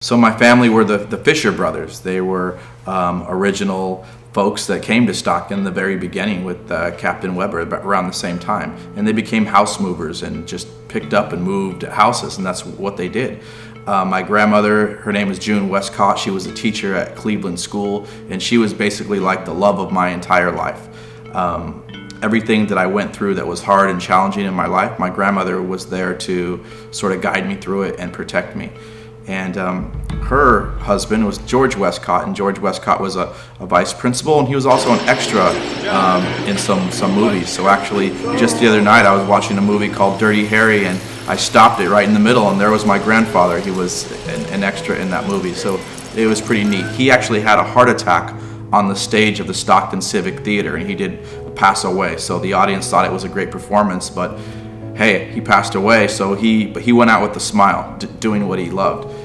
So my family were the Fisher brothers. They were original folks that came to Stockton in the very beginning with Captain Weber around the same time. And they became house movers and just picked up and moved houses, and that's what they did. My grandmother, her name is June Westcott. She was a teacher at Cleveland School, and she was basically like the love of my entire life. Everything that I went through that was hard and challenging in my life, my grandmother was there to sort of guide me through it and protect me. And her husband was George Westcott, and George Westcott was a vice principal, and he was also an extra in some movies. So actually, just the other night, I was watching a movie called Dirty Harry, and I stopped it right in the middle, and there was my grandfather. He was an extra in that movie, so it was pretty neat. He actually had a heart attack on the stage of the Stockton Civic Theater, and he did pass away. So the audience thought it was a great performance, but hey, he passed away, so he went out with a smile, doing what he loved.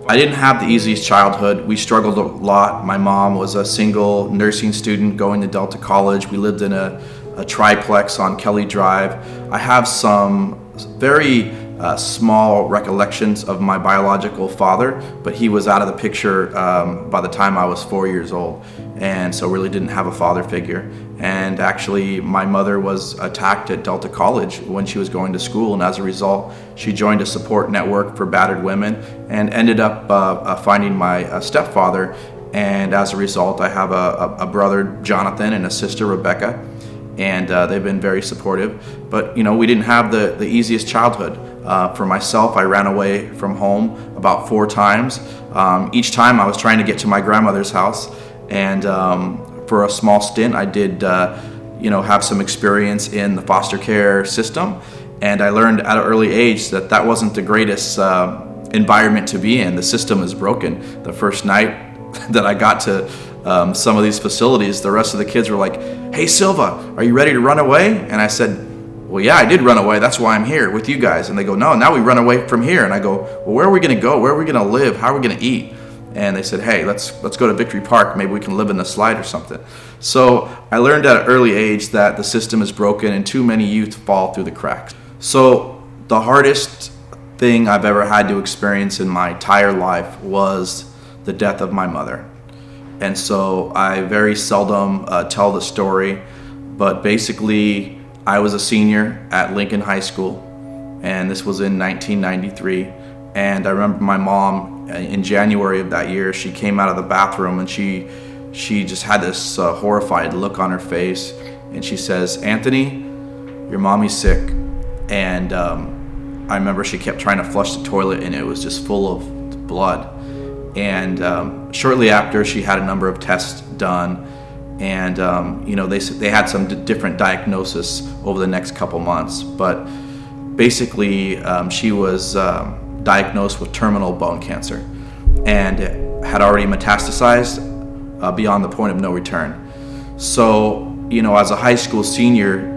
I didn't have the easiest childhood. We struggled a lot. My mom was a single nursing student going to Delta College. We lived in a triplex on Kelly Drive. I have some very small recollections of my biological father, but he was out of the picture by the time I was 4 years old, and so really didn't have a father figure. And actually, my mother was attacked at Delta College when she was going to school, and as a result, she joined a support network for battered women and ended up finding my stepfather. And as a result, I have a brother, Jonathan, and a sister, Rebecca, and they've been very supportive. But we didn't have the easiest childhood. For myself, I ran away from home about 4 times. Each time I was trying to get to my grandmother's house, and for a small stint, I did, have some experience in the foster care system, and I learned at an early age that wasn't the greatest environment to be in. The system is broken. The first night that I got to some of these facilities, the rest of the kids were like, "Hey, Silva, are you ready to run away?" And I said, "Well, yeah, I did run away. That's why I'm here with you guys." And they go, "No, now we run away from here." And I go, "Well, where are we going to go? Where are we going to live? How are we going to eat?" And they said, "Hey, let's go to Victory Park. Maybe we can live in the slide or something." So I learned at an early age that the system is broken and too many youth fall through the cracks. So the hardest thing I've ever had to experience in my entire life was the death of my mother. And so I very seldom tell the story, but basically I was a senior at Lincoln High School, and this was in 1993. And I remember my mom, in January of that year, she came out of the bathroom and she just had this horrified look on her face, and she says, "Anthony, your mommy's sick." And I remember she kept trying to flush the toilet, and it was just full of blood. And shortly after, she had a number of tests done, and they had some different diagnosis over the next couple months. But basically, she was diagnosed with terminal bone cancer and had already metastasized beyond the point of no return. So, as a high school senior,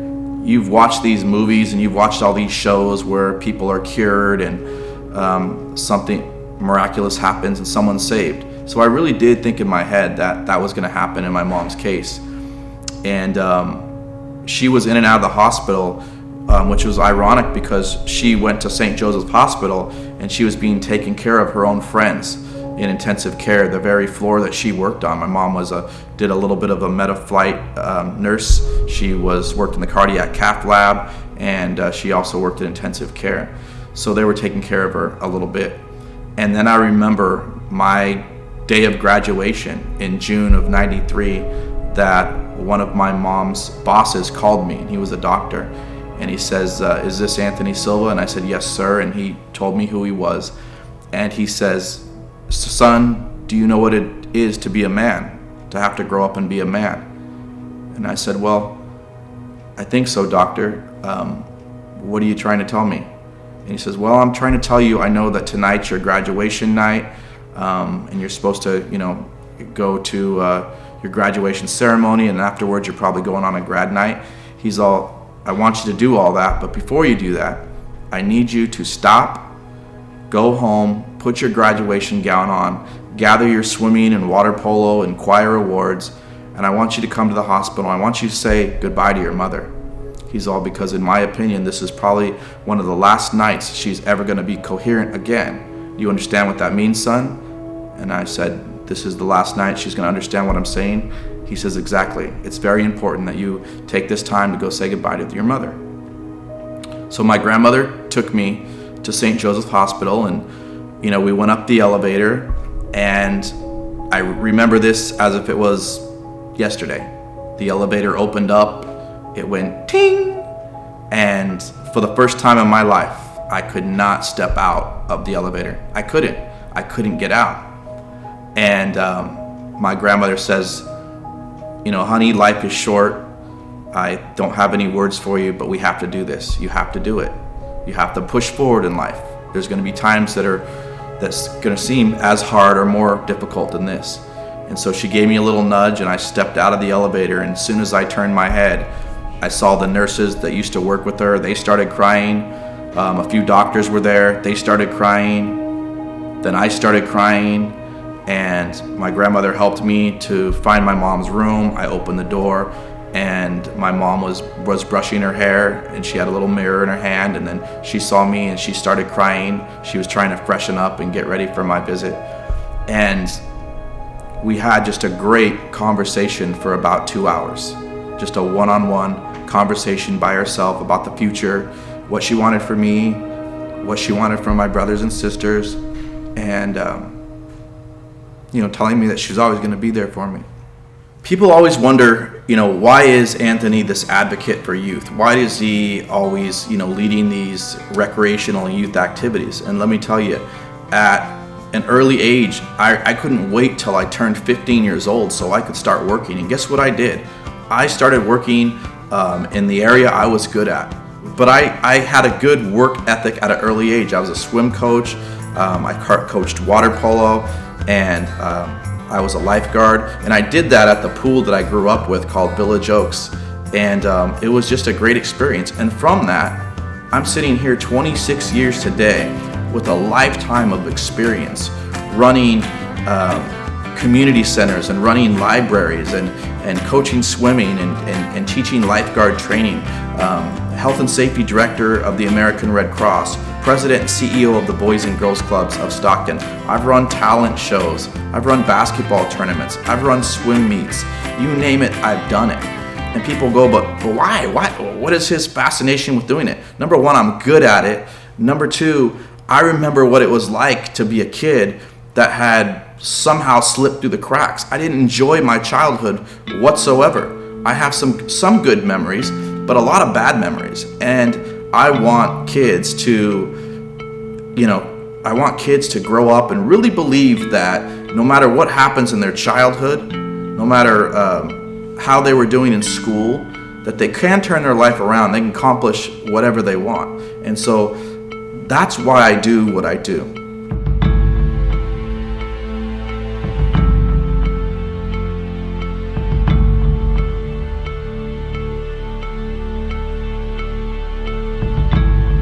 you've watched these movies and you've watched all these shows where people are cured and something miraculous happens and someone's saved. So I really did think in my head that was going to happen in my mom's case. And she was in and out of the hospital, which was ironic because she went to St. Joseph's Hospital and she was being taken care of her own friends in intensive care, the very floor that she worked on. My mom did a little bit of a meta-flight nurse. She worked in the cardiac cath lab, and she also worked in intensive care. So they were taking care of her a little bit. And then I remember my day of graduation in June of '93 that one of my mom's bosses called me, and he was a doctor. And he says, "Is this Anthony Silva?" And I said, "Yes, sir." And he told me who he was. And he says, "Son, do you know what it is to be a man, to have to grow up and be a man?" And I said, "Well, I think so, doctor. What are you trying to tell me?" And he says, "Well, I'm trying to tell you, I know that tonight's your graduation night, and you're supposed to, go to your graduation ceremony, and afterwards you're probably going on a grad night." He's all, "I want you to do all that, but before you do that, I need you to stop, go home, put your graduation gown on, gather your swimming and water polo and choir awards, and I want you to come to the hospital. I want you to say goodbye to your mother." He's all, "Because in my opinion, this is probably one of the last nights she's ever going to be coherent again. Do you understand what that means, son?" And I said, this is the last night she's going to understand what I'm saying. He says, exactly. It's very important that you take this time to go say goodbye to your mother. So my grandmother took me to St. Joseph's Hospital, and we went up the elevator, and I remember this as if it was yesterday. The elevator opened up, it went ting, and for the first time in my life, I could not step out of the elevator. I couldn't get out. And my grandmother says, honey, life is short. I don't have any words for you, but we have to do this. You have to do it. You have to push forward in life. There's going to be times that's going to seem as hard or more difficult than this. And so she gave me a little nudge, and I stepped out of the elevator. And as soon as I turned my head, I saw the nurses that used to work with her. They started crying. A few doctors were there. They started crying. Then I started crying. And my grandmother helped me to find my mom's room. I opened the door, and my mom was brushing her hair, and she had a little mirror in her hand, and then she saw me and she started crying. She was trying to freshen up and get ready for my visit. And we had just a great conversation for about 2 hours. Just a one-on-one conversation by herself about the future, what she wanted for me, what she wanted from my brothers and sisters, and telling me that she was always going to be there for me. People always wonder, why is Anthony this advocate for youth? Why is he always, leading these recreational and youth activities? And let me tell you, at an early age, I couldn't wait till I turned 15 years old so I could start working. And guess what I did? I started working in the area I was good at. But I had a good work ethic at an early age. I was a swim coach. I coached water polo, and I was a lifeguard, and I did that at the pool that I grew up with called Village Oaks, and it was just a great experience. And from that, I'm sitting here 26 years today with a lifetime of experience running community centers and running libraries and coaching swimming and teaching lifeguard training, health and safety director of the American Red Cross, president and CEO of the Boys and Girls Clubs of Stockton. I've run talent shows. I've run basketball tournaments. I've run swim meets. You name it, I've done it. And people go, but why? What is his fascination with doing it? Number one, I'm good at it. Number two, I remember what it was like to be a kid that had somehow slipped through the cracks. I didn't enjoy my childhood whatsoever. I have some good memories, but a lot of bad memories. And I want kids to grow up and really believe that no matter what happens in their childhood, no matter how they were doing in school, that they can turn their life around. They can accomplish whatever they want. And so that's why I do what I do.